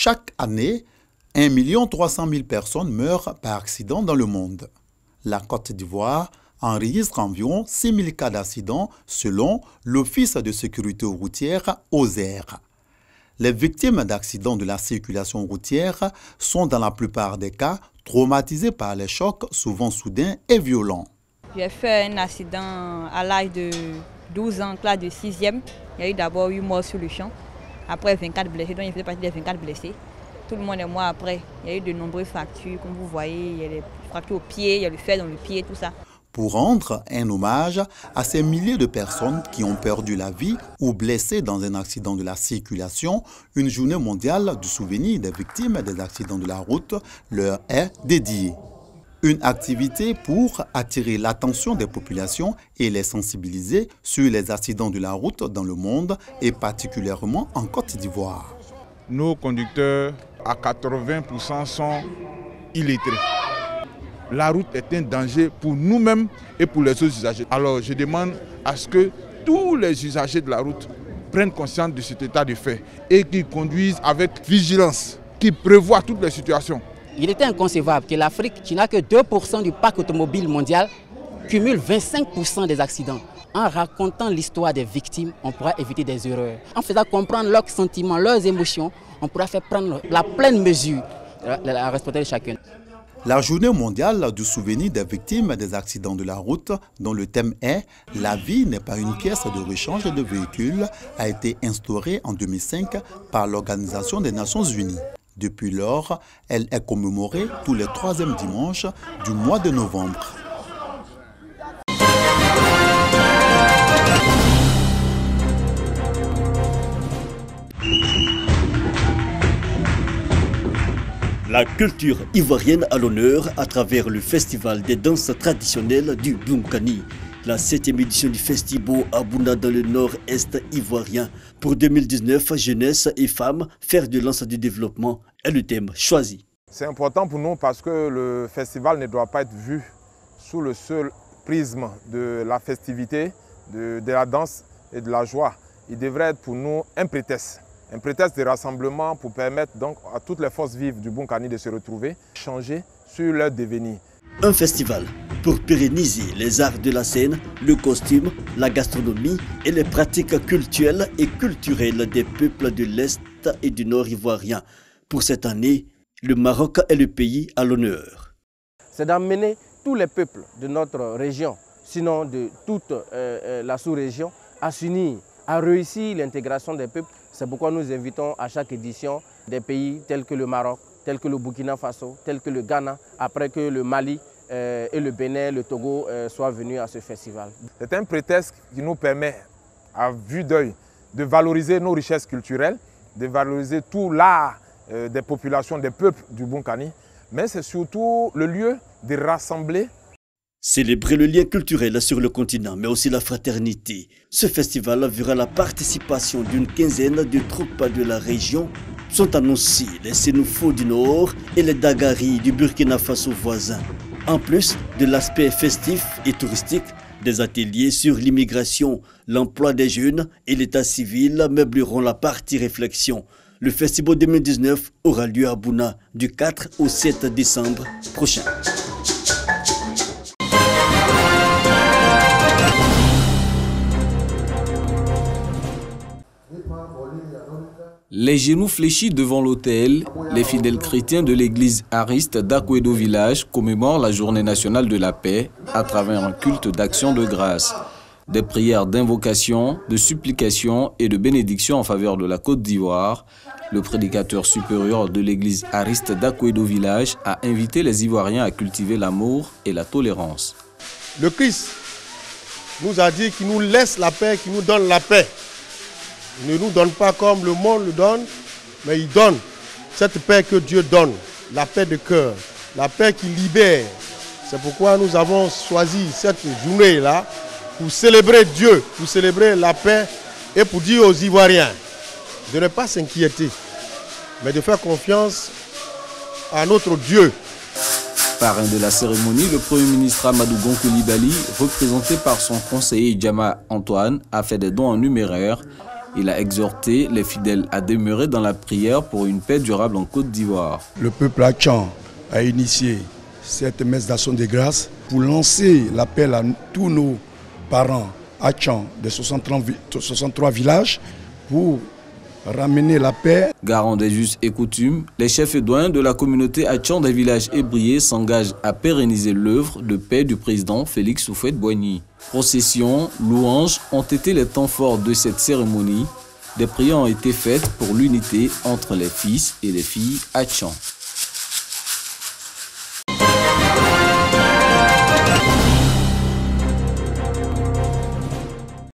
Chaque année, 1 300 000 personnes meurent par accident dans le monde. La Côte d'Ivoire enregistre environ 6 000 cas d'accidents selon l'Office de sécurité routière OSER. Les victimes d'accidents de la circulation routière sont dans la plupart des cas traumatisées par les chocs souvent soudains et violents. J'ai fait un accident à l'âge de 12 ans, classe de 6e. Il y a eu d'abord 8 morts sur le champ, après 24 blessés, donc il faisait partie des 24 blessés. Tout le monde est mort après. Il y a eu de nombreuses fractures, comme vous voyez, il y a des fractures au pied, il y a le fer dans le pied, tout ça. Pour rendre un hommage à ces milliers de personnes qui ont perdu la vie ou blessées dans un accident de la circulation, une journée mondiale du souvenir des victimes des accidents de la route leur est dédiée. Une activité pour attirer l'attention des populations et les sensibiliser sur les accidents de la route dans le monde et particulièrement en Côte d'Ivoire. Nos conducteurs, à 80%, sont illettrés. La route est un danger pour nous-mêmes et pour les autres usagers. Alors je demande à ce que tous les usagers de la route prennent conscience de cet état de fait et qu'ils conduisent avec vigilance, qu'ils prévoient toutes les situations. Il était inconcevable que l'Afrique, qui n'a que 2% du parc automobile mondial, cumule 25% des accidents. En racontant l'histoire des victimes, on pourra éviter des erreurs. En faisant comprendre leurs sentiments, leurs émotions, on pourra faire prendre la pleine mesure de la responsabilité de chacun. La journée mondiale du souvenir des victimes des accidents de la route, dont le thème est « La vie n'est pas une pièce de rechange de véhicules », a été instaurée en 2005 par l'Organisation des Nations Unies. Depuis lors, elle est commémorée tous les 3e dimanches du mois de novembre. La culture ivoirienne à l'honneur à travers le festival des danses traditionnelles du Bunkani. La 7e édition du Festibo à Bouna dans le nord-est ivoirien. Pour 2019, jeunesse et femmes, fer de lance du développement est le thème choisi. C'est important pour nous parce que le festival ne doit pas être vu sous le seul prisme de la festivité, de la danse et de la joie. Il devrait être pour nous un prétexte de rassemblement pour permettre donc à toutes les forces vives du Bunkani de se retrouver, changer sur leur devenir. Un festival pour pérenniser les arts de la scène, le costume, la gastronomie et les pratiques culturelles et culturelles des peuples de l'Est et du Nord ivoirien. Pour cette année, le Maroc est le pays à l'honneur. C'est d'amener tous les peuples de notre région, sinon de toute la sous-région, à s'unir, à réussir l'intégration des peuples. C'est pourquoi nous invitons à chaque édition des pays tels que le Maroc, tels que le Burkina Faso, tels que le Ghana, après que le Mali et le Bénin, le Togo soient venus à ce festival. C'est un prétexte qui nous permet, à vue d'œil, de valoriser nos richesses culturelles, de valoriser tout l'art des populations, des peuples du Bunkani, mais c'est surtout le lieu de rassembler. Célébrer le lien culturel sur le continent, mais aussi la fraternité. Ce festival verra la participation d'une quinzaine de troupes de la région. Sont annoncés les Sénoufos du Nord et les Dagari du Burkina Faso voisin. En plus de l'aspect festif et touristique, des ateliers sur l'immigration, l'emploi des jeunes et l'état civil meubleront la partie réflexion. Le Festival 2019 aura lieu à Bouna du 4 au 7 décembre prochain. Les genoux fléchis devant l'autel, les fidèles chrétiens de l'église Ariste d'Akwedo Village commémorent la journée nationale de la paix à travers un culte d'action de grâce. Des prières d'invocation, de supplication et de bénédiction en faveur de la Côte d'Ivoire. Le prédicateur supérieur de l'église Ariste d'Akwedo Village a invité les Ivoiriens à cultiver l'amour et la tolérance. Le Christ nous a dit qu'il nous laisse la paix, qu'il nous donne la paix. Il ne nous donne pas comme le monde le donne, mais il donne cette paix que Dieu donne, la paix de cœur, la paix qui libère. C'est pourquoi nous avons choisi cette journée-là pour célébrer Dieu, pour célébrer la paix et pour dire aux Ivoiriens de ne pas s'inquiéter, mais de faire confiance à notre Dieu. Parrain de la cérémonie, le Premier ministre Amadou Gon Coulibaly, représenté par son conseiller Djama Antoine, a fait des dons en numéraire Il a exhorté les fidèles à demeurer dans la prière pour une paix durable en Côte d'Ivoire. Le peuple Atchan a initié cette messe d'action de grâce pour lancer l'appel à tous nos parents Atchan de 63 villages pour ramener la paix. Garant des us et coutumes, les chefs et doyens de la communauté Atchan des villages ébriés s'engagent à pérenniser l'œuvre de paix du président Félix Houphouët-Boigny. Processions, louanges ont été les temps forts de cette cérémonie. Des prières ont été faites pour l'unité entre les fils et les filles Atchan.